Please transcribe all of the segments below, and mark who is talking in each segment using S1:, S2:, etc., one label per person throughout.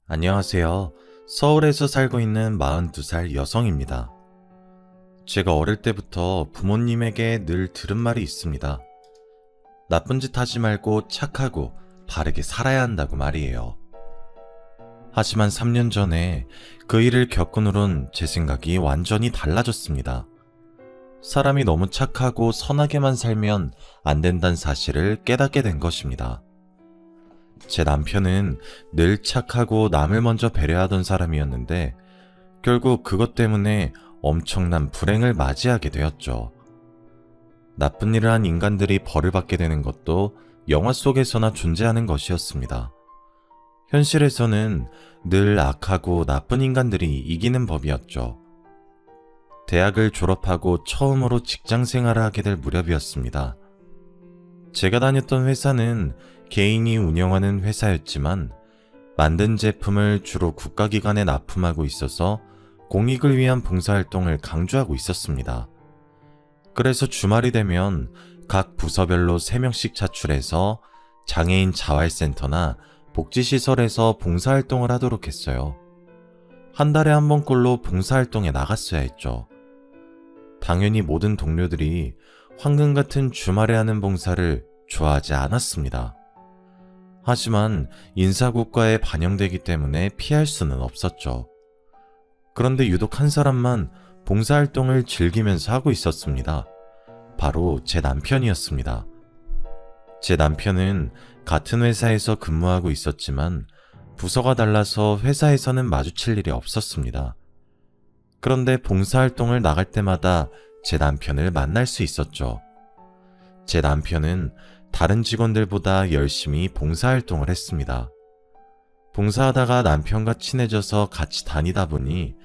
S1: 안녕하세요. 서울에서 살고 있는 42살 여성입니다. 제가 어릴 때부터 부모님에게 늘 들은 말이 있습니다. 나쁜 짓 하지 말고 착하고 바르게 살아야 한다고 말이에요. 하지만 3년 전에 그 일을 겪은 후론 제 생각이 완전히 달라졌습니다. 사람이 너무 착하고 선하게만 살면 안 된다는 사실을 깨닫게 된 것입니다. 제 남편은 늘 착하고 남을 먼저 배려하던 사람이었는데 결국 그것 때문에 엄청난 불행을 맞이하게 되었죠. 나쁜 일을 한 인간들이 벌을 받게 되는 것도 영화 속에서나 존재하는 것이었습니다. 현실에서는 늘 악하고 나쁜 인간들이 이기는 법이었죠. 대학을 졸업하고 처음으로 직장 생활을 하게 될 무렵이었습니다. 제가 다녔던 회사는 개인이 운영하는 회사였지만 만든 제품을 주로 국가기관에 납품하고 있어서 공익을 위한 봉사활동을 강조하고 있었습니다. 그래서 주말이 되면 각 부서별로 3명씩 차출해서 장애인 자활센터나 복지시설에서 봉사활동을 하도록 했어요. 한 달에 한 번꼴로 봉사활동에 나갔어야 했죠. 당연히 모든 동료들이 황금 같은 주말에 하는 봉사를 좋아하지 않았습니다. 하지만 인사고과에 반영되기 때문에 피할 수는 없었죠. 그런데 유독 한 사람만 봉사활동을 즐기면서 하고 있었습니다. 바로 제 남편이었습니다. 제 남편은 같은 회사에서 근무하고 있었지만 부서가 달라서 회사에서는 마주칠 일이 없었습니다. 그런데 봉사활동을 나갈 때마다 제 남편을 만날 수 있었죠. 제 남편은 다른 직원들보다 열심히 봉사활동을 했습니다. 봉사하다가 남편과 친해져서 같이 다니다 보니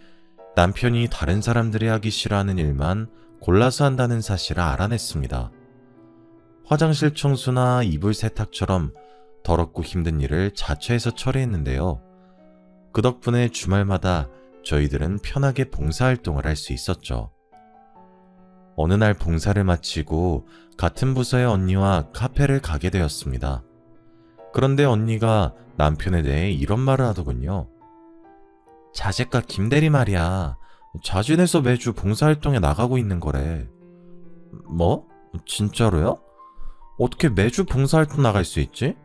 S1: 남편이 다른 사람들이 하기 싫어하는 일만 골라서 한다는 사실을 알아냈습니다. 화장실 청소나 이불 세탁처럼 더럽고 힘든 일을 자처해서 처리했는데요. 그 덕분에 주말마다 저희들은 편하게 봉사활동을 할 수 있었죠. 어느 날 봉사를 마치고 같은 부서의 언니와 카페를 가게 되었습니다. 그런데 언니가 남편에 대해 이런 말을 하더군요. 자재과 김대리 말이야. 자진해서 매주 봉사활동에 나가고 있는 거래. 뭐? 진짜로요? 어떻게 매주 봉사활동 나갈 수 있지?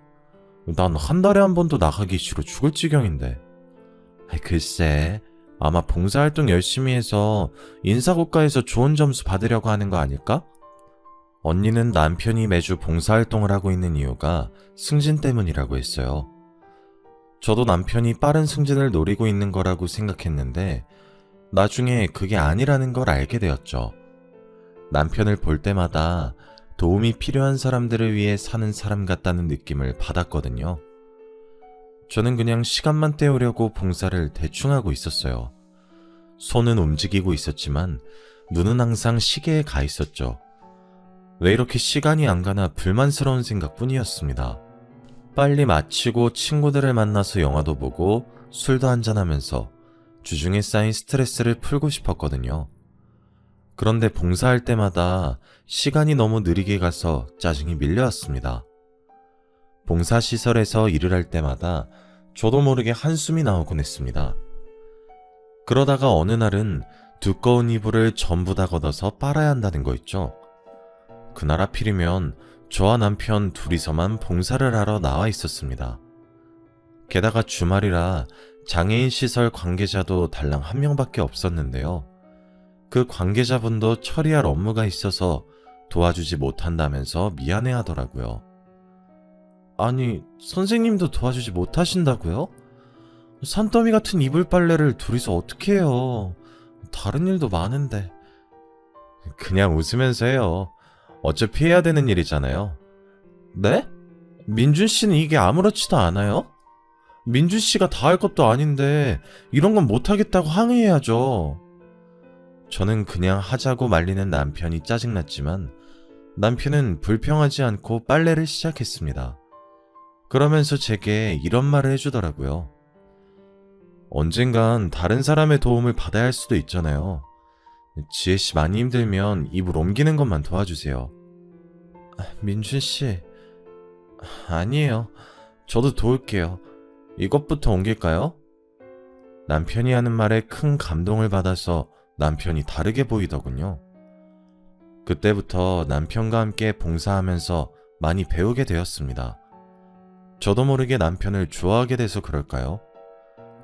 S1: 난 한 달에 한 번도 나가기 싫어 죽을 지경인데. 글쎄, 아마 봉사활동 열심히 해서 인사고과에서 좋은 점수 받으려고 하는 거 아닐까? 언니는 남편이 매주 봉사활동을 하고 있는 이유가 승진 때문이라고 했어요. 저도 남편이 빠른 승진을 노리고 있는 거라고 생각했는데 나중에 그게 아니라는 걸 알게 되었죠. 남편을 볼 때마다 도움이 필요한 사람들을 위해 사는 사람 같다는 느낌을 받았거든요. 저는 그냥 시간만 때우려고 봉사를 대충 하고 있었어요. 손은 움직이고 있었지만 눈은 항상 시계에 가 있었죠. 왜 이렇게 시간이 안 가나 불만스러운 생각뿐이었습니다. 빨리 마치고 친구들을 만나서 영화도 보고 술도 한잔하면서 주중에 쌓인 스트레스를 풀고 싶었거든요. 그런데 봉사할 때마다 시간이 너무 느리게 가서 짜증이 밀려왔습니다. 봉사시설에서 일을 할 때마다 저도 모르게 한숨이 나오곤 했습니다. 그러다가 어느 날은 두꺼운 이불을 전부 다 걷어서 빨아야 한다는 거 있죠. 그날 하필이면 저와 남편 둘이서만 봉사를 하러 나와 있었습니다. 게다가 주말이라 장애인 시설 관계자도 달랑 한 명밖에 없었는데요. 그 관계자분도 처리할 업무가 있어서 도와주지 못한다면서 미안해 하더라고요. 아니, 선생님도 도와주지 못하신다고요? 산더미 같은 이불 빨래를 둘이서 어떻게 해요? 다른 일도 많은데. 그냥 웃으면서 해요. 어차피 해야 되는 일이잖아요. 네? 민준 씨는 이게 아무렇지도 않아요? 민준 씨가 다 할 것도 아닌데 이런 건 못하겠다고 항의해야죠. 저는 그냥 하자고 말리는 남편이 짜증났지만 남편은 불평하지 않고 빨래를 시작했습니다. 그러면서 제게 이런 말을 해주더라고요. 언젠간 다른 사람의 도움을 받아야 할 수도 있잖아요. 지혜씨 많이 힘들면 이불 옮기는 것만 도와주세요. 민준씨, 아니에요. 저도 도울게요. 이것부터 옮길까요? 남편이 하는 말에 큰 감동을 받아서 남편이 다르게 보이더군요. 그때부터 남편과 함께 봉사하면서 많이 배우게 되었습니다. 저도 모르게 남편을 좋아하게 돼서 그럴까요?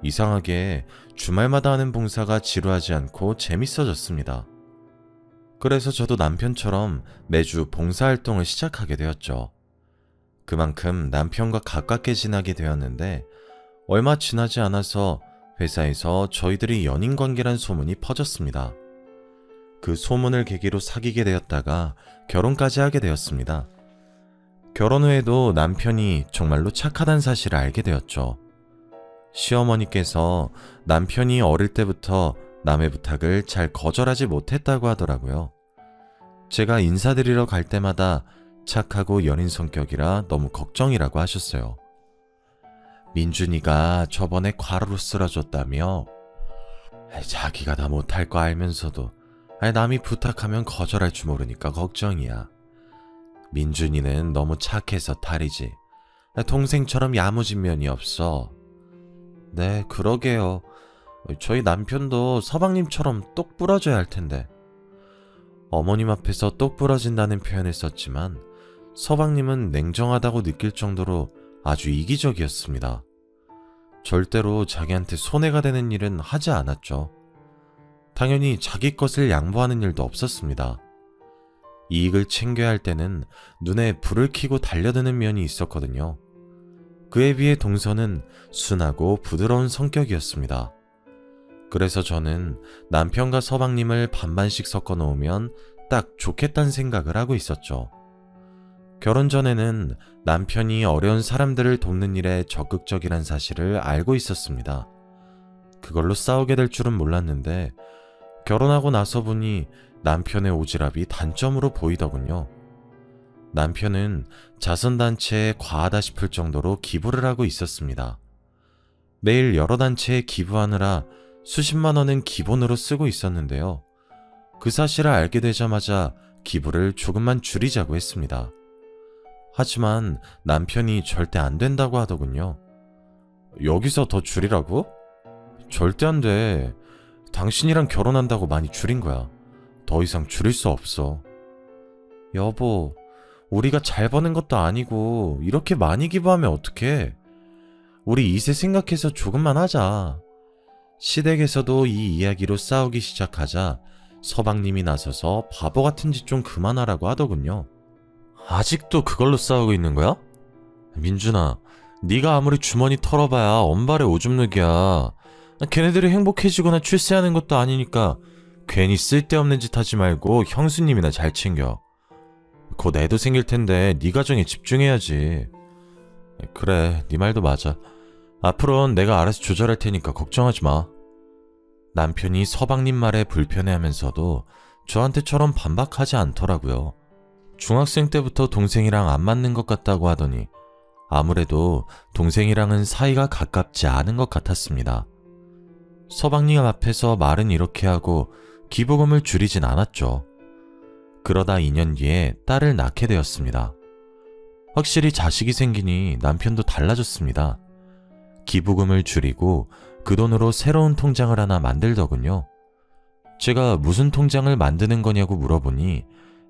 S1: 이상하게 주말마다 하는 봉사가 지루하지 않고 재밌어졌습니다. 그래서 저도 남편처럼 매주 봉사활동을 시작하게 되었죠. 그만큼 남편과 가깝게 지나게 되었는데 얼마 지나지 않아서 회사에서 저희들이 연인 관계란 소문이 퍼졌습니다. 그 소문을 계기로 사귀게 되었다가 결혼까지 하게 되었습니다. 결혼 후에도 남편이 정말로 착하다는 사실을 알게 되었죠. 시어머니께서 남편이 어릴 때부터 남의 부탁을 잘 거절하지 못했다고 하더라고요. 제가 인사드리러 갈 때마다 착하고 여린 성격이라 너무 걱정이라고 하셨어요. 민준이가 저번에 과로로 쓰러졌다며? 자기가 다 못할 거 알면서도 남이 부탁하면 거절할 줄 모르니까 걱정이야. 민준이는 너무 착해서 탈이지. 동생처럼 야무진 면이 없어. 네, 그러게요. 저희 남편도 서방님처럼 똑 부러져야 할 텐데. 어머님 앞에서 똑 부러진다는 표현을 썼지만 서방님은 냉정하다고 느낄 정도로 아주 이기적이었습니다. 절대로 자기한테 손해가 되는 일은 하지 않았죠. 당연히 자기 것을 양보하는 일도 없었습니다. 이익을 챙겨야 할 때는 눈에 불을 켜고 달려드는 면이 있었거든요. 그에 비해 동서는 순하고 부드러운 성격이었습니다. 그래서 저는 남편과 서방님을 반반씩 섞어 놓으면 딱 좋겠다는 생각을 하고 있었죠. 결혼 전에는 남편이 어려운 사람들을 돕는 일에 적극적이란 사실을 알고 있었습니다. 그걸로 싸우게 될 줄은 몰랐는데 결혼하고 나서 보니 남편의 오지랖이 단점으로 보이더군요. 남편은 자선단체에 과하다 싶을 정도로 기부를 하고 있었습니다. 매일 여러 단체에 기부하느라 수십만 원은 기본으로 쓰고 있었는데요. 그 사실을 알게 되자마자 기부를 조금만 줄이자고 했습니다. 하지만 남편이 절대 안 된다고 하더군요. 여기서 더 줄이라고? 절대 안 돼. 당신이랑 결혼한다고 많이 줄인 거야. 더 이상 줄일 수 없어. 여보, 우리가 잘 버는 것도 아니고 이렇게 많이 기부하면 어떡해? 우리 이세 생각해서 조금만 하자. 시댁에서도 이 이야기로 싸우기 시작하자 서방님이 나서서 바보 같은 짓 좀 그만하라고 하더군요. 아직도 그걸로 싸우고 있는 거야? 민준아, 네가 아무리 주머니 털어봐야 엄발의 오줌 누기야. 걔네들이 행복해지거나 출세하는 것도 아니니까 괜히 쓸데없는 짓 하지 말고 형수님이나 잘 챙겨. 곧 애도 생길 텐데 네 가정에 집중해야지. 그래, 네 말도 맞아. 앞으로는 내가 알아서 조절할 테니까 걱정하지 마. 남편이 서방님 말에 불편해하면서도 저한테처럼 반박하지 않더라고요. 중학생 때부터 동생이랑 안 맞는 것 같다고 하더니 아무래도 동생이랑은 사이가 가깝지 않은 것 같았습니다. 서방님 앞에서 말은 이렇게 하고 기부금을 줄이진 않았죠. 그러다 2년 뒤에 딸을 낳게 되었습니다. 확실히 자식이 생기니 남편도 달라졌습니다. 기부금을 줄이고 그 돈으로 새로운 통장을 하나 만들더군요. 제가 무슨 통장을 만드는 거냐고 물어보니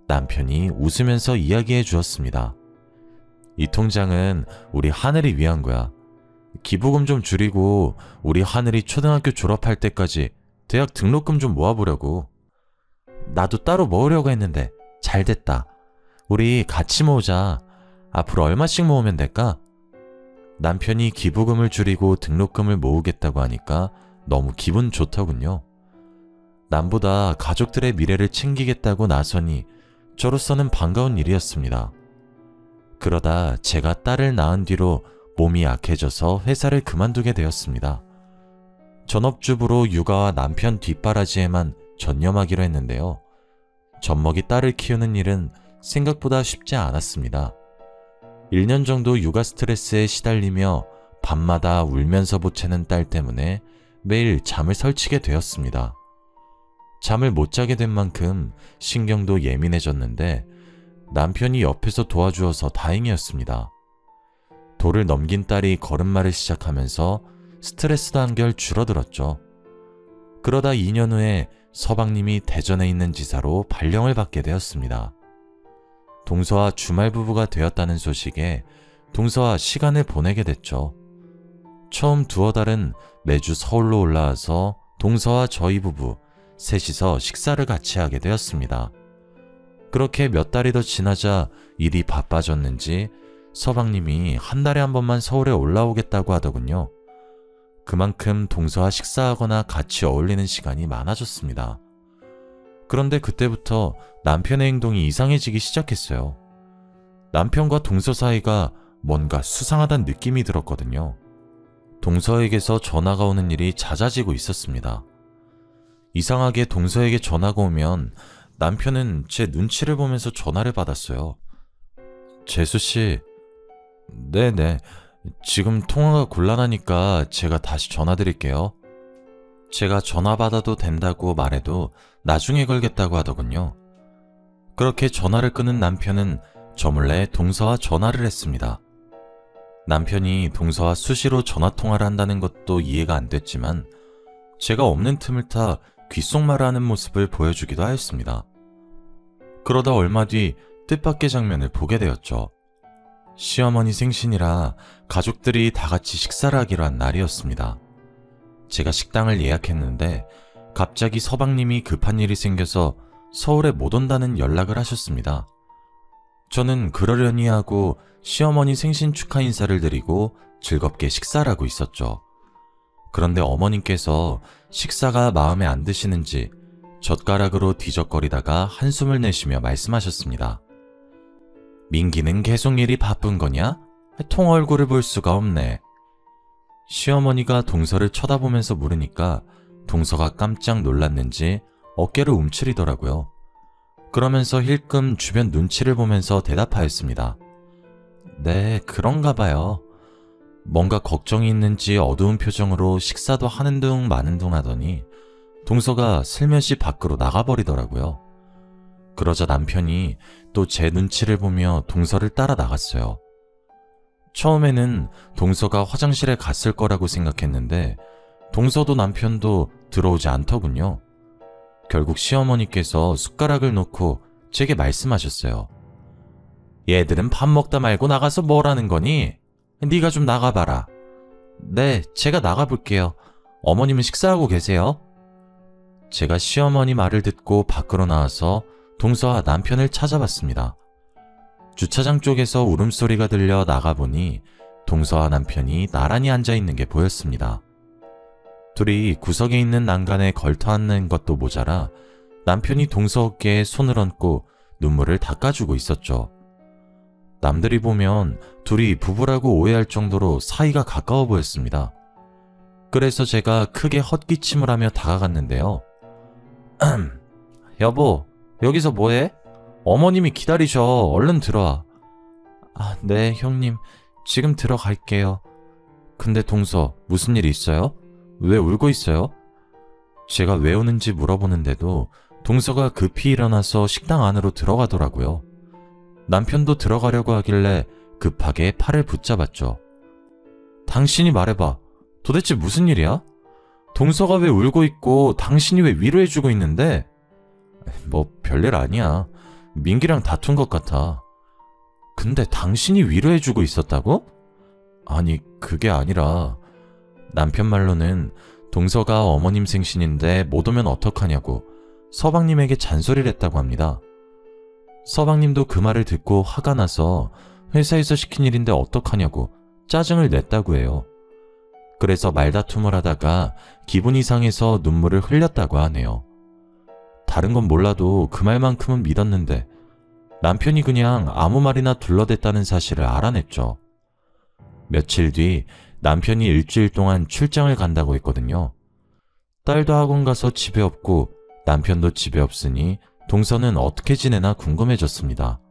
S1: 남편이 웃으면서 이야기해 주었습니다. 이 통장은 우리 하늘이 위한 거야. 기부금 좀 줄이고 우리 하늘이 초등학교 졸업할 때까지 대학 등록금 좀 모아보려고. 나도 따로 모으려고 했는데 잘 됐다. 우리 같이 모으자. 앞으로 얼마씩 모으면 될까? 남편이 기부금을 줄이고 등록금을 모으겠다고 하니까 너무 기분 좋더군요. 남보다 가족들의 미래를 챙기겠다고 나서니 저로서는 반가운 일이었습니다. 그러다 제가 딸을 낳은 뒤로 몸이 약해져서 회사를 그만두게 되었습니다. 전업주부로 육아와 남편 뒷바라지에만 전념하기로 했는데요. 젖먹이 딸을 키우는 일은 생각보다 쉽지 않았습니다. 1년 정도 육아 스트레스에 시달리며 밤마다 울면서 보채는 딸 때문에 매일 잠을 설치게 되었습니다. 잠을 못 자게 된 만큼 신경도 예민해졌는데 남편이 옆에서 도와주어서 다행이었습니다. 돌을 넘긴 딸이 걸음마를 시작하면서 스트레스도 한결 줄어들었죠. 그러다 2년 후에 서방님이 대전에 있는 지사로 발령을 받게 되었습니다. 동서와 주말 부부가 되었다는 소식에 동서와 시간을 보내게 됐죠. 처음 두어 달은 매주 서울로 올라와서 동서와 저희 부부 셋이서 식사를 같이 하게 되었습니다. 그렇게 몇 달이 더 지나자 일이 바빠졌는지 서방님이 한 달에 한 번만 서울에 올라오겠다고 하더군요. 그만큼 동서와 식사하거나 같이 어울리는 시간이 많아졌습니다. 그런데 그때부터 남편의 행동이 이상해지기 시작했어요. 남편과 동서 사이가 뭔가 수상하다는 느낌이 들었거든요. 동서에게서 전화가 오는 일이 잦아지고 있었습니다. 이상하게 동서에게 전화가 오면 남편은 제 눈치를 보면서 전화를 받았어요. 재수씨, 네네, 지금 통화가 곤란하니까 제가 다시 전화드릴게요. 제가 전화 받아도 된다고 말해도 나중에 걸겠다고 하더군요. 그렇게 전화를 끊은 남편은 저 몰래 동서와 전화를 했습니다. 남편이 동서와 수시로 전화통화를 한다는 것도 이해가 안 됐지만 제가 없는 틈을 타 귓속말을 하는 모습을 보여주기도 하였습니다. 그러다 얼마 뒤 뜻밖의 장면을 보게 되었죠. 시어머니 생신이라 가족들이 다 같이 식사를 하기로 한 날이었습니다. 제가 식당을 예약했는데 갑자기 서방님이 급한 일이 생겨서 서울에 못 온다는 연락을 하셨습니다. 저는 그러려니 하고 시어머니 생신 축하 인사를 드리고 즐겁게 식사를 하고 있었죠. 그런데 어머님께서 식사가 마음에 안 드시는지 젓가락으로 뒤적거리다가 한숨을 내쉬며 말씀하셨습니다. 민기는 계속 일이 바쁜 거냐? 통 얼굴을 볼 수가 없네. 시어머니가 동서를 쳐다보면서 물으니까 동서가 깜짝 놀랐는지 어깨를 움츠리더라고요. 그러면서 힐끔 주변 눈치를 보면서 대답하였습니다. 네, 그런가 봐요. 뭔가 걱정이 있는지 어두운 표정으로 식사도 하는 둥 마는 둥 하더니 동서가 슬며시 밖으로 나가버리더라고요. 그러자 남편이 또 제 눈치를 보며 동서를 따라 나갔어요. 처음에는 동서가 화장실에 갔을 거라고 생각했는데 동서도 남편도 들어오지 않더군요. 결국 시어머니께서 숟가락을 놓고 제게 말씀하셨어요. 얘들은 밥 먹다 말고 나가서 뭘 하는 거니? 네가 좀 나가봐라. 네, 제가 나가볼게요. 어머님은 식사하고 계세요? 제가 시어머니 말을 듣고 밖으로 나와서 동서와 남편을 찾아봤습니다. 주차장 쪽에서 울음소리가 들려 나가보니 동서와 남편이 나란히 앉아있는 게 보였습니다. 둘이 구석에 있는 난간에 걸터앉는 것도 모자라 남편이 동서 어깨에 손을 얹고 눈물을 닦아주고 있었죠. 남들이 보면 둘이 부부라고 오해할 정도로 사이가 가까워 보였습니다. 그래서 제가 크게 헛기침을 하며 다가갔는데요. 여보, 여기서 뭐해? 어머님이 기다리셔. 얼른 들어와. 아, 네, 형님. 지금 들어갈게요. 근데 동서, 무슨 일 있어요? 왜 울고 있어요? 제가 왜 우는지 물어보는데도 동서가 급히 일어나서 식당 안으로 들어가더라고요. 남편도 들어가려고 하길래 급하게 팔을 붙잡았죠. 당신이 말해봐. 도대체 무슨 일이야? 동서가 왜 울고 있고 당신이 왜 위로해주고 있는데? 뭐 별일 아니야. 민기랑 다툰 것 같아. 근데 당신이 위로해주고 있었다고? 아니, 그게 아니라 남편 말로는 동서가 어머님 생신인데 못 오면 어떡하냐고 서방님에게 잔소리를 했다고 합니다. 서방님도 그 말을 듣고 화가 나서 회사에서 시킨 일인데 어떡하냐고 짜증을 냈다고 해요. 그래서 말다툼을 하다가 기분이 상해서 눈물을 흘렸다고 하네요. 다른 건 몰라도 그 말만큼은 믿었는데 남편이 그냥 아무 말이나 둘러댔다는 사실을 알아냈죠. 며칠 뒤 남편이 일주일 동안 출장을 간다고 했거든요. 딸도 학원 가서 집에 없고 남편도 집에 없으니 동서는 어떻게 지내나 궁금해졌습니다.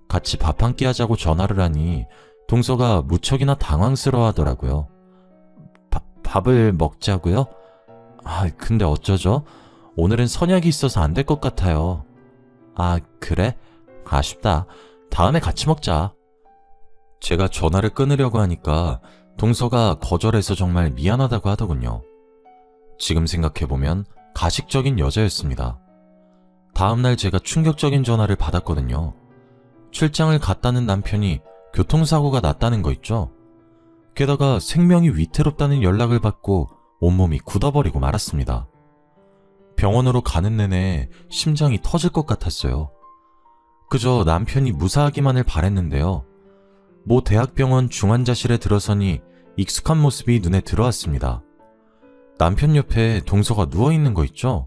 S1: 같이 밥 한 끼 하자고 전화를 하니 동서가 무척이나 당황스러워 하더라고요. 밥을 먹자고요? 아, 근데 어쩌죠? 오늘은 선약이 있어서 안 될 것 같아요. 아, 그래? 아쉽다. 다음에 같이 먹자. 제가 전화를 끊으려고 하니까 동서가 거절해서 정말 미안하다고 하더군요. 지금 생각해보면 가식적인 여자였습니다. 다음날 제가 충격적인 전화를 받았거든요. 출장을 갔다는 남편이 교통사고가 났다는 거 있죠? 게다가 생명이 위태롭다는 연락을 받고 온몸이 굳어버리고 말았습니다. 병원으로 가는 내내 심장이 터질 것 같았어요. 그저 남편이 무사하기만을 바랬는데요. 모 대학병원 중환자실에 들어서니 익숙한 모습이 눈에 들어왔습니다. 남편 옆에 동서가 누워있는 거 있죠?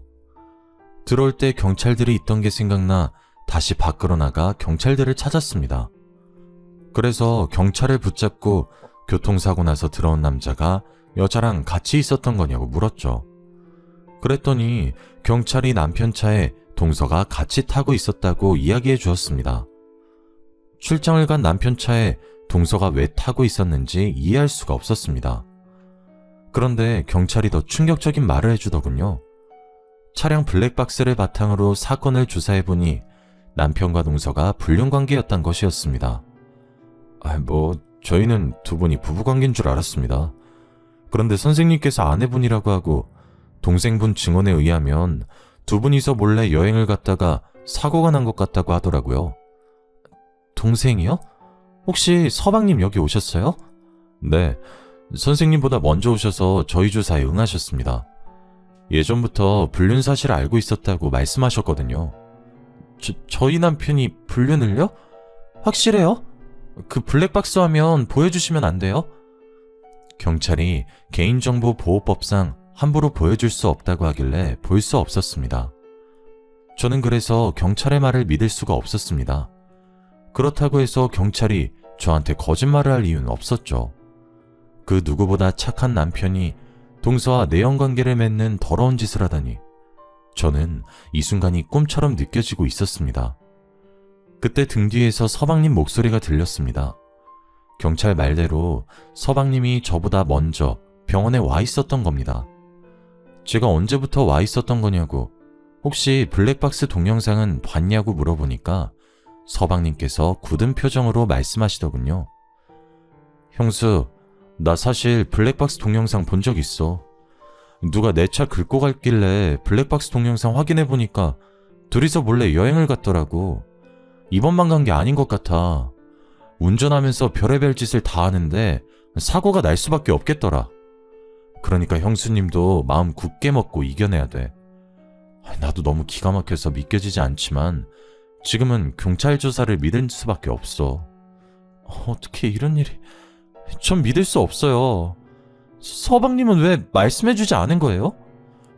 S1: 들어올 때 경찰들이 있던 게 생각나 다시 밖으로 나가 경찰들을 찾았습니다. 그래서 경찰을 붙잡고 교통사고 나서 들어온 남자가 여자랑 같이 있었던 거냐고 물었죠. 그랬더니 경찰이 남편 차에 동서가 같이 타고 있었다고 이야기해 주었습니다. 출장을 간 남편 차에 동서가 왜 타고 있었는지 이해할 수가 없었습니다. 그런데 경찰이 더 충격적인 말을 해주더군요. 차량 블랙박스를 바탕으로 사건을 조사해보니 남편과 동서가 불륜관계였단 것이었습니다. 저희는 두 분이 부부관계인 줄 알았습니다. 그런데 선생님께서 아내분이라고 하고 동생분 증언에 의하면 두 분이서 몰래 여행을 갔다가 사고가 난 것 같다고 하더라고요. 동생이요? 혹시 서방님 여기 오셨어요? 네, 선생님보다 먼저 오셔서 저희 조사에 응하셨습니다. 예전부터 불륜 사실을 알고 있었다고 말씀하셨거든요. 저희 남편이 불륜을요? 확실해요? 그 블랙박스 화면 보여주시면 안 돼요? 경찰이 개인정보보호법상 함부로 보여줄 수 없다고 하길래 볼 수 없었습니다. 저는 그래서 경찰의 말을 믿을 수가 없었습니다. 그렇다고 해서 경찰이 저한테 거짓말을 할 이유는 없었죠. 그 누구보다 착한 남편이 동서와 내연관계를 맺는 더러운 짓을 하다니 저는 이 순간이 꿈처럼 느껴지고 있었습니다. 그때 등 뒤에서 서방님 목소리가 들렸습니다. 경찰 말대로 서방님이 저보다 먼저 병원에 와 있었던 겁니다. 제가 언제부터 와 있었던 거냐고, 혹시 블랙박스 동영상은 봤냐고 물어보니까 서방님께서 굳은 표정으로 말씀하시더군요. 형수, 나 사실 블랙박스 동영상 본 적 있어. 누가 내 차 긁고 갔길래 블랙박스 동영상 확인해보니까 둘이서 몰래 여행을 갔더라고. 이번만 간 게 아닌 것 같아. 운전하면서 별의별 짓을 다 하는데 사고가 날 수밖에 없겠더라. 그러니까 형수님도 마음 굳게 먹고 이겨내야 돼. 나도 너무 기가 막혀서 믿겨지지 않지만 지금은 경찰 조사를 믿을 수밖에 없어. 어떻게 이런 일이... 전 믿을 수 없어요. 서방님은 왜 말씀해주지 않은 거예요?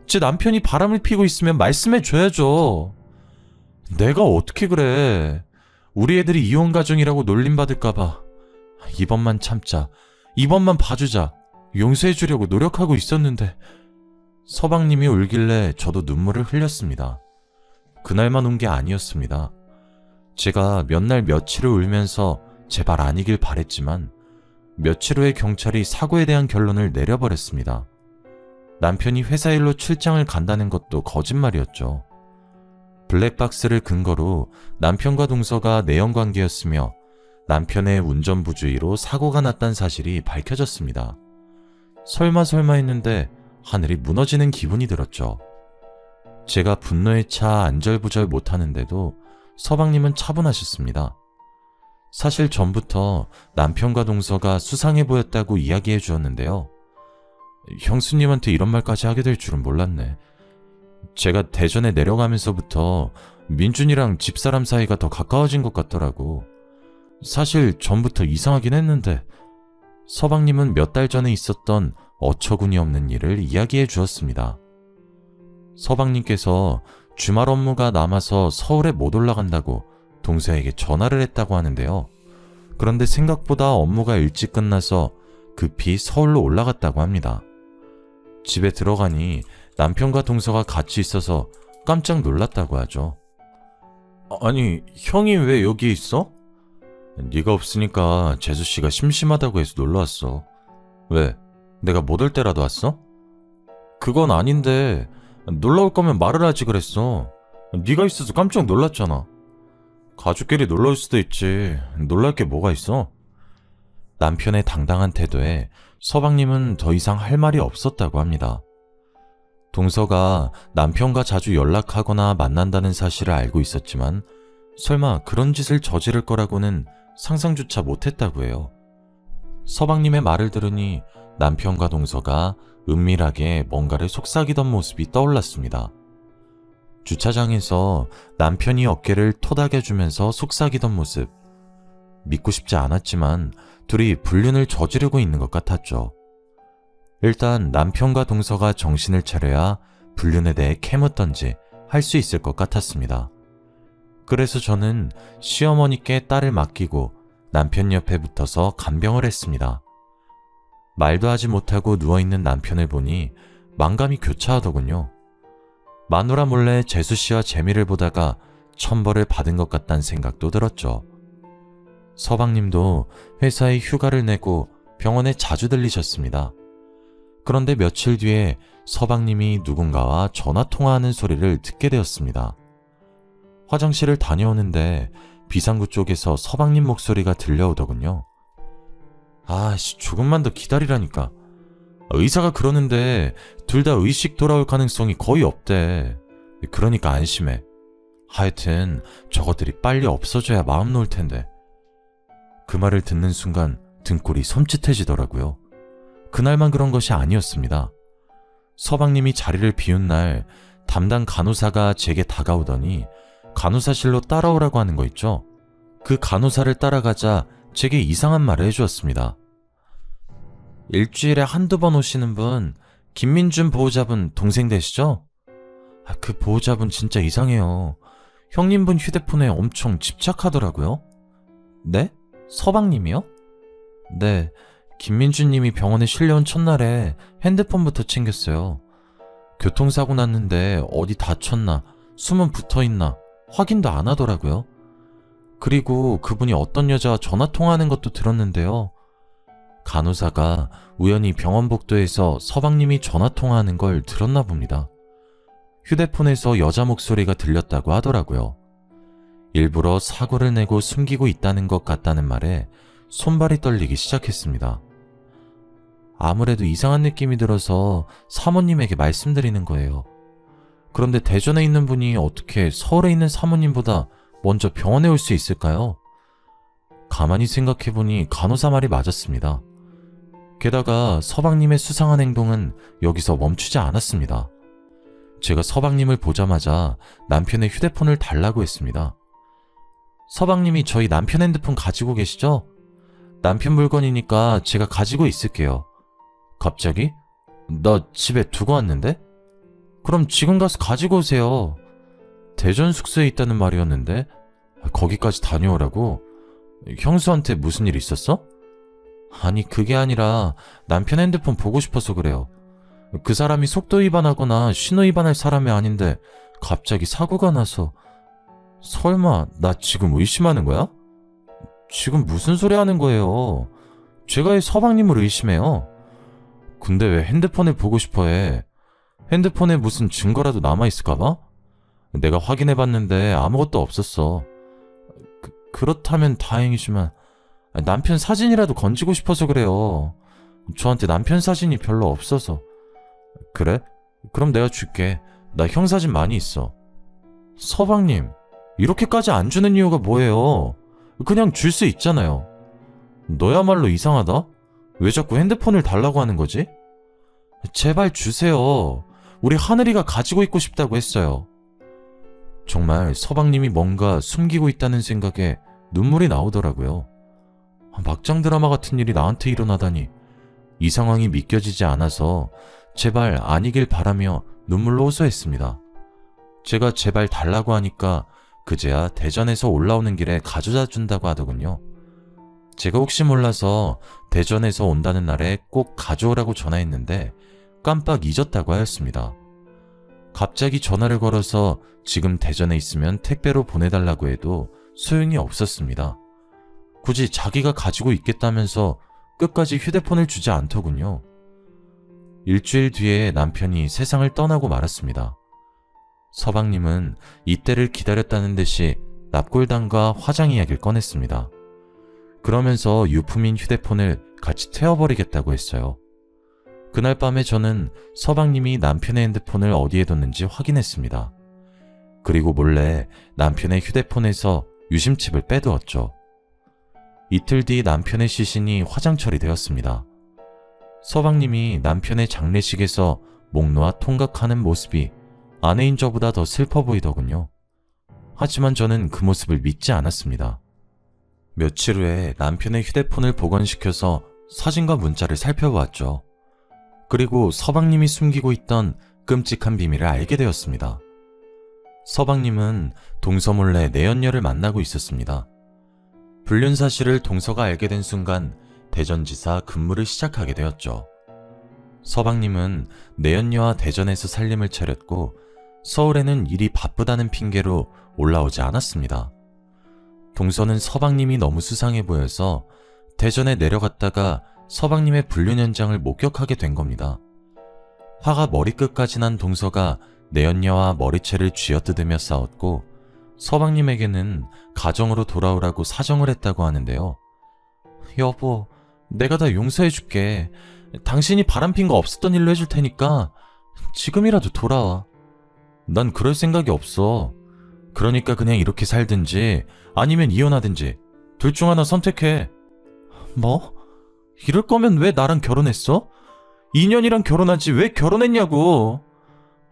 S1: 제 남편이 바람을 피고 있으면 말씀해줘야죠. 내가 어떻게 그래. 우리 애들이 이혼 가정이라고 놀림받을까봐. 이번만 참자. 이번만 봐주자. 용서해주려고 노력하고 있었는데. 서방님이 울길래 저도 눈물을 흘렸습니다. 그날만 운 게 아니었습니다. 제가 몇 날 며칠을 울면서 제발 아니길 바랬지만 며칠 후에 경찰이 사고에 대한 결론을 내려버렸습니다. 남편이 회사 일로 출장을 간다는 것도 거짓말이었죠. 블랙박스를 근거로 남편과 동서가 내연관계였으며 남편의 운전부주의로 사고가 났다는 사실이 밝혀졌습니다. 설마 했는데 하늘이 무너지는 기분이 들었죠. 제가 분노에 차 안절부절 못하는데도 서방님은 차분하셨습니다. 사실 전부터 남편과 동서가 수상해 보였다고 이야기해 주었는데요. 형수님한테 이런 말까지 하게 될 줄은 몰랐네. 제가 대전에 내려가면서부터 민준이랑 집사람 사이가 더 가까워진 것 같더라고. 사실 전부터 이상하긴 했는데 서방님은 몇 달 전에 있었던 어처구니 없는 일을 이야기해 주었습니다. 서방님께서 주말 업무가 남아서 서울에 못 올라간다고 동서에게 전화를 했다고 하는데요. 그런데 생각보다 업무가 일찍 끝나서 급히 서울로 올라갔다고 합니다. 집에 들어가니 남편과 동서가 같이 있어서 깜짝 놀랐다고 하죠. 아니, 형이 왜 여기 있어? 네가 없으니까 재수씨가 심심하다고 해서 놀러왔어. 왜? 내가 못 올 때라도 왔어? 그건 아닌데 놀러올 거면 말을 하지 그랬어. 네가 있어서 깜짝 놀랐잖아. 가족끼리 놀러올 수도 있지. 놀랄 게 뭐가 있어? 남편의 당당한 태도에 서방님은 더 이상 할 말이 없었다고 합니다. 동서가 남편과 자주 연락하거나 만난다는 사실을 알고 있었지만 설마 그런 짓을 저지를 거라고는 상상조차 못했다고 해요. 서방님의 말을 들으니 남편과 동서가 은밀하게 뭔가를 속삭이던 모습이 떠올랐습니다. 주차장에서 남편이 어깨를 토닥여주면서 속삭이던 모습. 믿고 싶지 않았지만 둘이 불륜을 저지르고 있는 것 같았죠. 일단 남편과 동서가 정신을 차려야 불륜에 대해 캐묻던지 할 수 있을 것 같았습니다. 그래서 저는 시어머니께 딸을 맡기고 남편 옆에 붙어서 간병을 했습니다. 말도 하지 못하고 누워있는 남편을 보니 만감이 교차하더군요. 마누라 몰래 재수씨와 재미를 보다가 천벌을 받은 것 같다는 생각도 들었죠. 서방님도 회사에 휴가를 내고 병원에 자주 들리셨습니다. 그런데 며칠 뒤에 서방님이 누군가와 전화통화하는 소리를 듣게 되었습니다. 화장실을 다녀오는데 비상구 쪽에서 서방님 목소리가 들려오더군요. 아씨, 조금만 더 기다리라니까. 의사가 그러는데 둘 다 의식 돌아올 가능성이 거의 없대. 그러니까 안심해. 하여튼 저것들이 빨리 없어져야 마음 놓을 텐데. 그 말을 듣는 순간 등골이 섬찟해지더라고요. 그날만 그런 것이 아니었습니다. 서방님이 자리를 비운 날 담당 간호사가 제게 다가오더니 간호사실로 따라오라고 하는 거 있죠? 그 간호사를 따라가자 제게 이상한 말을 해주었습니다. 일주일에 한두 번 오시는 분, 김민준 보호자분 동생 되시죠? 그 보호자분 진짜 이상해요. 형님분 휴대폰에 엄청 집착하더라고요. 네? 서방님이요? 네, 김민준님이 병원에 실려온 첫날에 핸드폰부터 챙겼어요. 교통사고 났는데 어디 다쳤나, 숨은 붙어있나 확인도 안 하더라고요. 그리고 그분이 어떤 여자와 전화통화하는 것도 들었는데요. 간호사가 우연히 병원 복도에서 서방님이 전화통화하는 걸 들었나 봅니다. 휴대폰에서 여자 목소리가 들렸다고 하더라고요. 일부러 사고를 내고 숨기고 있다는 것 같다는 말에 손발이 떨리기 시작했습니다. 아무래도 이상한 느낌이 들어서 사모님에게 말씀드리는 거예요. 그런데 대전에 있는 분이 어떻게 서울에 있는 사모님보다 먼저 병원에 올 수 있을까요? 가만히 생각해보니 간호사 말이 맞았습니다. 게다가 서방님의 수상한 행동은 여기서 멈추지 않았습니다. 제가 서방님을 보자마자 남편의 휴대폰을 달라고 했습니다. 서방님이 저희 남편 핸드폰 가지고 계시죠? 남편 물건이니까 제가 가지고 있을게요. 갑자기? 나 집에 두고 왔는데? 그럼 지금 가서 가지고 오세요. 대전 숙소에 있다는 말이었는데 거기까지 다녀오라고? 형수한테 무슨 일 있었어? 아니, 그게 아니라 남편 핸드폰 보고 싶어서 그래요. 그 사람이 속도 위반하거나 신호 위반할 사람이 아닌데 갑자기 사고가 나서. 설마 나 지금 의심하는 거야? 지금 무슨 소리 하는 거예요? 제가 왜 서방님을 의심해요? 근데 왜 핸드폰을 보고 싶어 해? 핸드폰에 무슨 증거라도 남아있을까봐? 내가 확인해봤는데 아무것도 없었어. 그렇다면 다행이지만 남편 사진이라도 건지고 싶어서 그래요. 저한테 남편 사진이 별로 없어서. 그래? 그럼 내가 줄게. 나 형 사진 많이 있어. 서방님, 이렇게까지 안 주는 이유가 뭐예요? 그냥 줄 수 있잖아요. 너야말로 이상하다? 왜 자꾸 핸드폰을 달라고 하는 거지? 제발 주세요. 우리 하늘이가 가지고 있고 싶다고 했어요. 정말 서방님이 뭔가 숨기고 있다는 생각에 눈물이 나오더라고요. 막장 드라마 같은 일이 나한테 일어나다니. 이 상황이 믿겨지지 않아서 제발 아니길 바라며 눈물로 호소했습니다. 제가 제발 달라고 하니까 그제야 대전에서 올라오는 길에 가져다 준다고 하더군요. 제가 혹시 몰라서 대전에서 온다는 날에 꼭 가져오라고 전화했는데 깜빡 잊었다고 하였습니다. 갑자기 전화를 걸어서 지금 대전에 있으면 택배로 보내달라고 해도 소용이 없었습니다. 굳이 자기가 가지고 있겠다면서 끝까지 휴대폰을 주지 않더군요. 일주일 뒤에 남편이 세상을 떠나고 말았습니다. 서방님은 이때를 기다렸다는 듯이 납골당과 화장 이야기를 꺼냈습니다. 그러면서 유품인 휴대폰을 같이 태워버리겠다고 했어요. 그날 밤에 저는 서방님이 남편의 핸드폰을 어디에 뒀는지 확인했습니다. 그리고 몰래 남편의 휴대폰에서 유심칩을 빼두었죠. 이틀 뒤 남편의 시신이 화장 처리되었습니다. 서방님이 남편의 장례식에서 목 놓아 통각하는 모습이 아내인 저보다 더 슬퍼 보이더군요. 하지만 저는 그 모습을 믿지 않았습니다. 며칠 후에 남편의 휴대폰을 복원시켜서 사진과 문자를 살펴보았죠. 그리고 서방님이 숨기고 있던 끔찍한 비밀을 알게 되었습니다. 서방님은 동서 몰래 내연녀를 만나고 있었습니다. 불륜 사실을 동서가 알게 된 순간 대전지사 근무를 시작하게 되었죠. 서방님은 내연녀와 대전에서 살림을 차렸고 서울에는 일이 바쁘다는 핑계로 올라오지 않았습니다. 동서는 서방님이 너무 수상해 보여서 대전에 내려갔다가 서방님의 불륜 현장을 목격하게 된 겁니다. 화가 머리끝까지 난 동서가 내연녀와 머리채를 쥐어뜯으며 싸웠고 서방님에게는 가정으로 돌아오라고 사정을 했다고 하는데요. 여보, 내가 다 용서해줄게. 당신이 바람핀 거 없었던 일로 해줄 테니까 지금이라도 돌아와. 난 그럴 생각이 없어. 그러니까 그냥 이렇게 살든지 아니면 이혼하든지 둘 중 하나 선택해. 뭐? 이럴 거면 왜 나랑 결혼했어? 2년이랑 결혼하지 왜 결혼했냐고.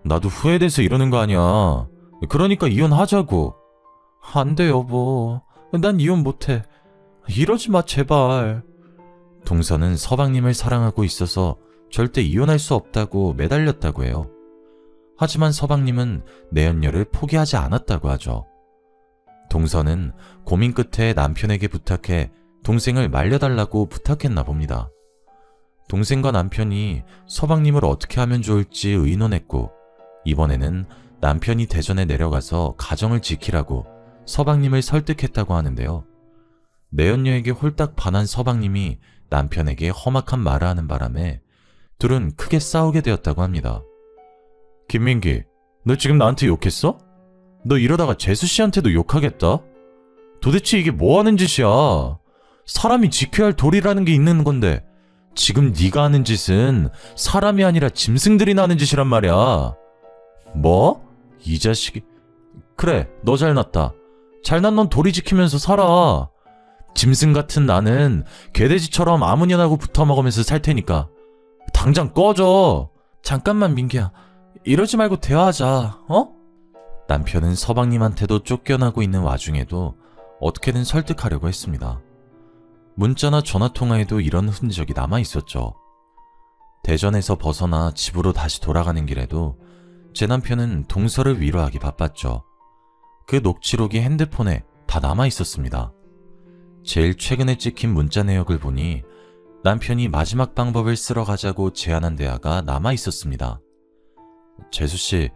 S1: 나도 후회돼서 이러는 거 아니야. 그러니까 이혼하자고. 안 돼, 여보. 난 이혼 못해. 이러지 마, 제발. 동서는 서방님을 사랑하고 있어서 절대 이혼할 수 없다고 매달렸다고 해요. 하지만 서방님은 내연녀를 포기하지 않았다고 하죠. 동서는 고민 끝에 남편에게 부탁해 동생을 말려달라고 부탁했나 봅니다. 동생과 남편이 서방님을 어떻게 하면 좋을지 의논했고 이번에는 남편이 대전에 내려가서 가정을 지키라고 서방님을 설득했다고 하는데요. 내연녀에게 홀딱 반한 서방님이 남편에게 험악한 말을 하는 바람에 둘은 크게 싸우게 되었다고 합니다. 김민기, 너 지금 나한테 욕했어? 너 이러다가 재수씨한테도 욕하겠다? 도대체 이게 뭐하는 짓이야? 사람이 지켜야 할 도리라는 게 있는 건데 지금 네가 하는 짓은 사람이 아니라 짐승들이 나는 짓이란 말이야. 뭐? 이 자식이... 그래, 너 잘났다. 잘난 넌 도리 지키면서 살아. 짐승 같은 나는 개돼지처럼 아무년하고 붙어먹으면서 살 테니까 당장 꺼져. 잠깐만 민기야, 이러지 말고 대화하자. 어? 남편은 서방님한테도 쫓겨나고 있는 와중에도 어떻게든 설득하려고 했습니다. 문자나 전화통화에도 이런 흔적이 남아있었죠. 대전에서 벗어나 집으로 다시 돌아가는 길에도 제 남편은 동서를 위로하기 바빴죠. 그 녹취록이 핸드폰에 다 남아있었습니다. 제일 최근에 찍힌 문자 내역을 보니 남편이 마지막 방법을 쓰러 가자고 제안한 대화가 남아있었습니다. 재수씨,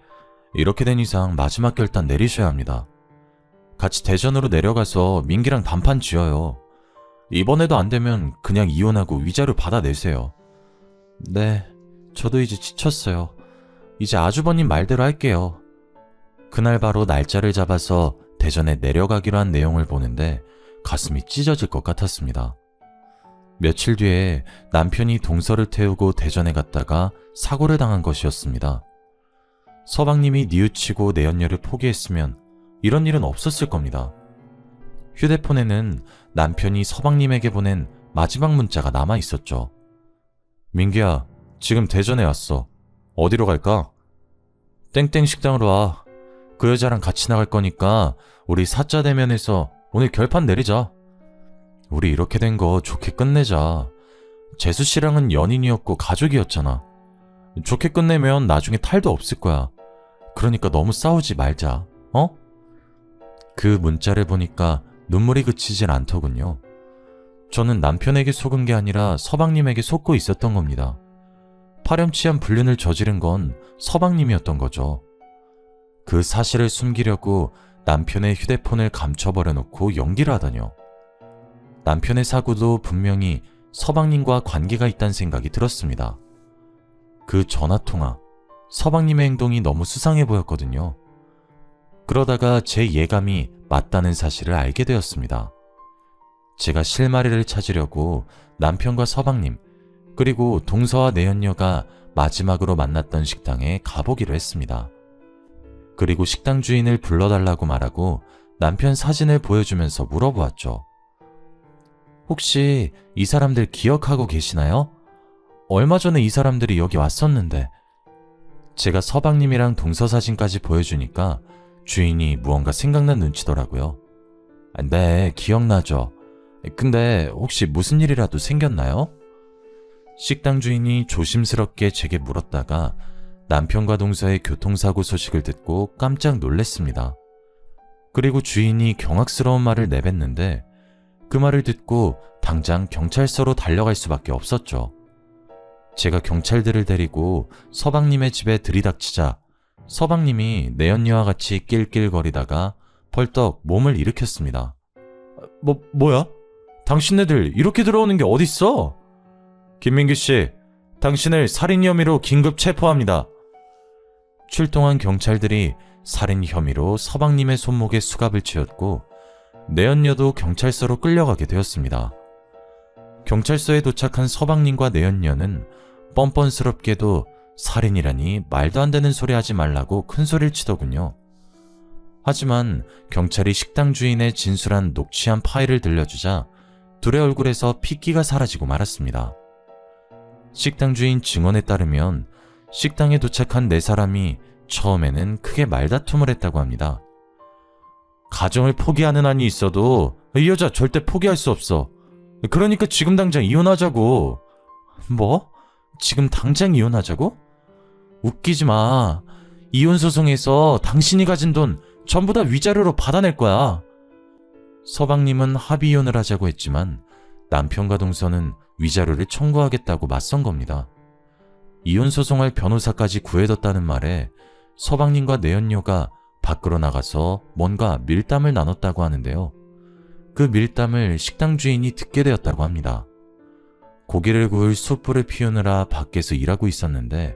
S1: 이렇게 된 이상 마지막 결단 내리셔야 합니다. 같이 대전으로 내려가서 민기랑 단판 지어요. 이번에도 안 되면 그냥 이혼하고 위자료 받아내세요. 네, 저도 이제 지쳤어요. 이제 아주버님 말대로 할게요. 그날 바로 날짜를 잡아서 대전에 내려가기로 한 내용을 보는데 가슴이 찢어질 것 같았습니다. 며칠 뒤에 남편이 동서를 태우고 대전에 갔다가 사고를 당한 것이었습니다. 서방님이 뉘우치고 내연녀를 포기했으면 이런 일은 없었을 겁니다. 휴대폰에는 남편이 서방님에게 보낸 마지막 문자가 남아 있었죠. 민기야, 지금 대전에 왔어. 어디로 갈까? 땡땡 식당으로 와. 그 여자랑 같이 나갈 거니까 우리 사자 대면에서 오늘 결판 내리자. 우리 이렇게 된 거 좋게 끝내자. 재수씨랑은 연인이었고 가족이었잖아. 좋게 끝내면 나중에 탈도 없을 거야. 그러니까 너무 싸우지 말자. 어? 그 문자를 보니까 눈물이 그치질 않더군요. 저는 남편에게 속은 게 아니라 서방님에게 속고 있었던 겁니다. 파렴치한 불륜을 저지른 건 서방님이었던 거죠. 그 사실을 숨기려고 남편의 휴대폰을 감춰버려 놓고 연기를 하다뇨. 남편의 사고도 분명히 서방님과 관계가 있다는 생각이 들었습니다. 그 전화통화, 서방님의 행동이 너무 수상해 보였거든요. 그러다가 제 예감이 맞다는 사실을 알게 되었습니다. 제가 실마리를 찾으려고 남편과 서방님, 그리고 동서와 내연녀가 마지막으로 만났던 식당에 가보기로 했습니다. 그리고 식당 주인을 불러달라고 말하고 남편 사진을 보여주면서 물어보았죠. 혹시 이 사람들 기억하고 계시나요? 얼마 전에 이 사람들이 여기 왔었는데. 제가 서방님이랑 동서 사진까지 보여주니까 주인이 무언가 생각난 눈치더라고요. 네, 기억나죠. 근데 혹시 무슨 일이라도 생겼나요? 식당 주인이 조심스럽게 제게 물었다가 남편과 동서의 교통사고 소식을 듣고 깜짝 놀랐습니다. 그리고 주인이 경악스러운 말을 내뱉는데 그 말을 듣고 당장 경찰서로 달려갈 수밖에 없었죠. 제가 경찰들을 데리고 서방님의 집에 들이닥치자 서방님이 내연녀와 같이 낄낄거리다가 벌떡 몸을 일으켰습니다. 뭐야? 당신네들 이렇게 들어오는 게 어딨어? 김민규 씨, 당신을 살인 혐의로 긴급 체포합니다. 출동한 경찰들이 살인 혐의로 서방님의 손목에 수갑을 쥐었고 내연녀도 경찰서로 끌려가게 되었습니다. 경찰서에 도착한 서방님과 내연녀는 뻔뻔스럽게도 살인이라니 말도 안 되는 소리 하지 말라고 큰 소리를 치더군요. 하지만 경찰이 식당 주인의 진술한 녹취한 파일을 들려주자 둘의 얼굴에서 핏기가 사라지고 말았습니다. 식당 주인 증언에 따르면 식당에 도착한 네 사람이 처음에는 크게 말다툼을 했다고 합니다. 가정을 포기하는 한이 있어도 이 여자 절대 포기할 수 없어. 그러니까 지금 당장 이혼하자고. 뭐? 지금 당장 이혼하자고? 웃기지 마. 이혼 소송에서 당신이 가진 돈 전부 다 위자료로 받아낼 거야. 서방님은 합의 이혼을 하자고 했지만 남편과 동서는 위자료를 청구하겠다고 맞선 겁니다. 이혼 소송할 변호사까지 구해뒀다는 말에 서방님과 내연녀가 밖으로 나가서 뭔가 밀담을 나눴다고 하는데요. 그 밀담을 식당 주인이 듣게 되었다고 합니다. 고기를 구울 숯불을 피우느라 밖에서 일하고 있었는데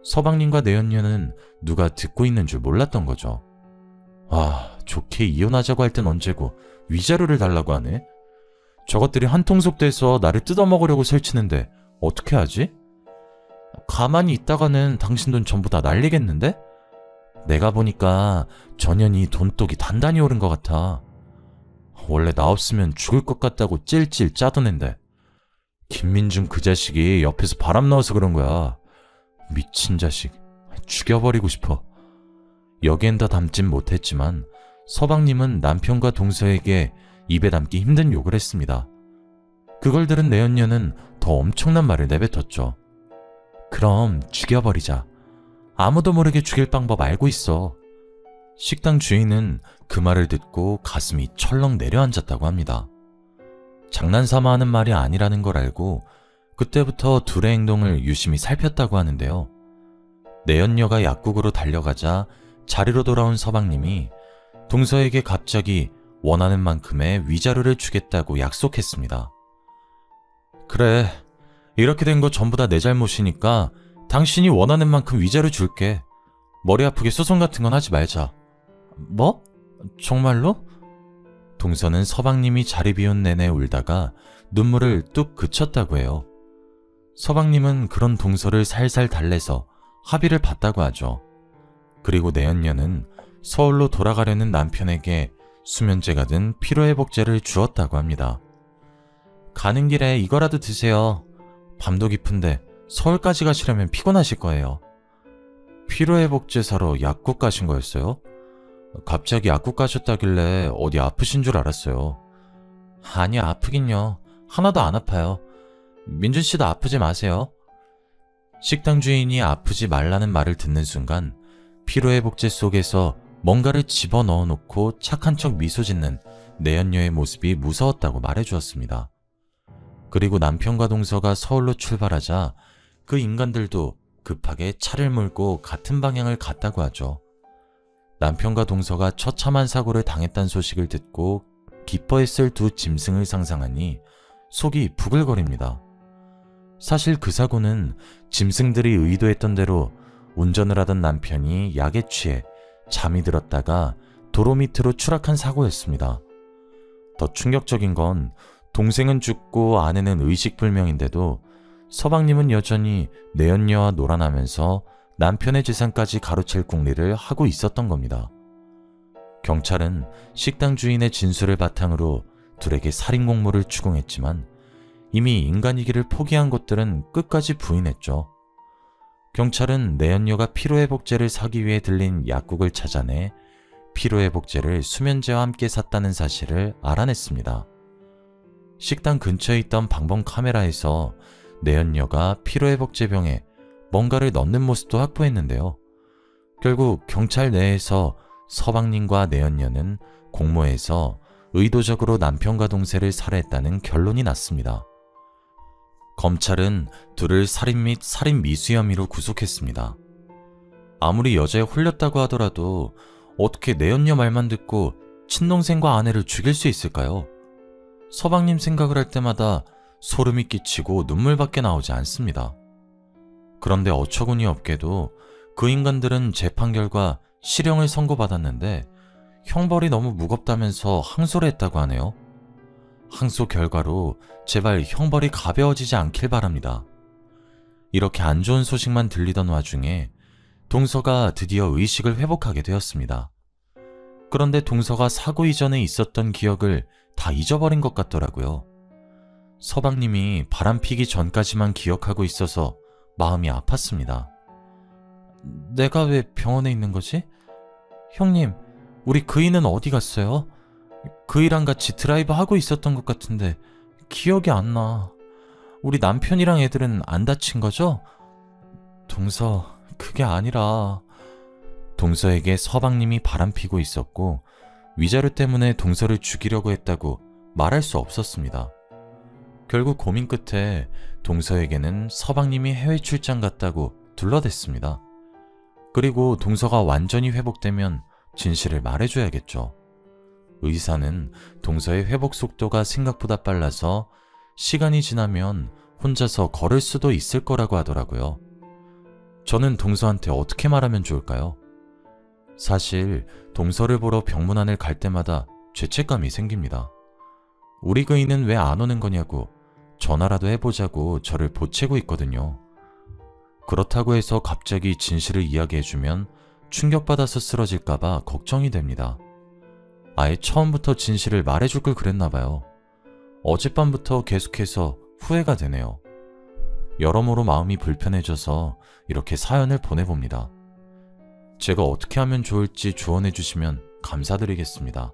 S1: 서방님과 내연녀는 누가 듣고 있는 줄 몰랐던 거죠. 아, 좋게 이혼하자고 할 땐 언제고 위자료를 달라고 하네? 저것들이 한통속 돼서 나를 뜯어먹으려고 설치는데 어떻게 하지? 가만히 있다가는 당신 돈 전부 다 날리겠는데? 내가 보니까 전현이 돈독이 단단히 오른 것 같아. 원래 나 없으면 죽을 것 같다고 찔찔 짜던 앤데 김민중 그 자식이 옆에서 바람 넣어서 그런 거야. 미친 자식, 죽여버리고 싶어. 여기엔 다 담진 못했지만 서방님은 남편과 동서에게 입에 담기 힘든 욕을 했습니다. 그걸 들은 내연녀는 더 엄청난 말을 내뱉었죠. 그럼 죽여버리자. 아무도 모르게 죽일 방법 알고 있어. 식당 주인은 그 말을 듣고 가슴이 철렁 내려앉았다고 합니다. 장난삼아 하는 말이 아니라는 걸 알고 그때부터 둘의 행동을 유심히 살폈다고 하는데요. 내연녀가 약국으로 달려가자 자리로 돌아온 서방님이 동서에게 갑자기 원하는 만큼의 위자료를 주겠다고 약속했습니다. 그래, 이렇게 된 거 전부 다 내 잘못이니까 당신이 원하는 만큼 위자료 줄게. 머리 아프게 소송 같은 건 하지 말자. 뭐? 정말로? 동서는 서방님이 자리 비운 내내 울다가 눈물을 뚝 그쳤다고 해요. 서방님은 그런 동서를 살살 달래서 합의를 봤다고 하죠. 그리고 내연녀는 서울로 돌아가려는 남편에게 수면제가 든 피로회복제를 주었다고 합니다. 가는 길에 이거라도 드세요. 밤도 깊은데 서울까지 가시려면 피곤하실 거예요. 피로회복제 사러 약국 가신 거였어요? 갑자기 약국 가셨다길래 어디 아프신 줄 알았어요. 아니요, 아프긴요. 하나도 안 아파요. 민준 씨도 아프지 마세요. 식당 주인이 아프지 말라는 말을 듣는 순간 피로회복제 속에서 뭔가를 집어넣어 놓고 착한 척 미소 짓는 내연녀의 모습이 무서웠다고 말해주었습니다. 그리고 남편과 동서가 서울로 출발하자 그 인간들도 급하게 차를 몰고 같은 방향을 갔다고 하죠. 남편과 동서가 처참한 사고를 당했다는 소식을 듣고 기뻐했을 두 짐승을 상상하니 속이 부글거립니다. 사실 그 사고는 짐승들이 의도했던 대로 운전을 하던 남편이 약에 취해 잠이 들었다가 도로 밑으로 추락한 사고였습니다. 더 충격적인 건 동생은 죽고 아내는 의식불명인데도 서방님은 여전히 내연녀와 놀아나면서 남편의 재산까지 가로챌 궁리를 하고 있었던 겁니다. 경찰은 식당 주인의 진술을 바탕으로 둘에게 살인 공모를 추궁했지만 이미 인간이기를 포기한 것들은 끝까지 부인했죠. 경찰은 내연녀가 피로회복제를 사기 위해 들린 약국을 찾아내 피로회복제를 수면제와 함께 샀다는 사실을 알아냈습니다. 식당 근처에 있던 방범 카메라에서 내연녀가 피로회복제병에 뭔가를 넣는 모습도 확보했는데요. 결국 경찰 내에서 서방님과 내연녀는 공모해서 의도적으로 남편과 동생을 살해했다는 결론이 났습니다. 검찰은 둘을 살인 및 살인 미수 혐의로 구속했습니다. 아무리 여자에 홀렸다고 하더라도 어떻게 내연녀 말만 듣고 친동생과 아내를 죽일 수 있을까요? 서방님 생각을 할 때마다 소름이 끼치고 눈물밖에 나오지 않습니다. 그런데 어처구니 없게도 그 인간들은 재판 결과 실형을 선고받았는데 형벌이 너무 무겁다면서 항소를 했다고 하네요. 항소 결과로 제발 형벌이 가벼워지지 않길 바랍니다. 이렇게 안 좋은 소식만 들리던 와중에 동서가 드디어 의식을 회복하게 되었습니다. 그런데 동서가 사고 이전에 있었던 기억을 다 잊어버린 것 같더라고요. 서방님이 바람피기 전까지만 기억하고 있어서 마음이 아팠습니다. 내가 왜 병원에 있는 거지? 형님, 우리 그이는 어디 갔어요? 그이랑 같이 드라이브 하고 있었던 것 같은데 기억이 안 나. 우리 남편이랑 애들은 안 다친 거죠? 동서, 그게 아니라 동서에게 서방님이 바람피고 있었고 위자료 때문에 동서를 죽이려고 했다고 말할 수 없었습니다. 결국 고민 끝에 동서에게는 서방님이 해외 출장 갔다고 둘러댔습니다. 그리고 동서가 완전히 회복되면 진실을 말해줘야겠죠. 의사는 동서의 회복 속도가 생각보다 빨라서 시간이 지나면 혼자서 걸을 수도 있을 거라고 하더라고요. 저는 동서한테 어떻게 말하면 좋을까요? 사실 동서를 보러 병문안을 갈 때마다 죄책감이 생깁니다. 우리 그이는 왜 안 오는 거냐고 전화라도 해보자고 저를 보채고 있거든요. 그렇다고 해서 갑자기 진실을 이야기해주면 충격받아서 쓰러질까봐 걱정이 됩니다. 아예 처음부터 진실을 말해줄 걸 그랬나봐요. 어젯밤부터 계속해서 후회가 되네요. 여러모로 마음이 불편해져서 이렇게 사연을 보내봅니다. 제가 어떻게 하면 좋을지 조언해주시면 감사드리겠습니다.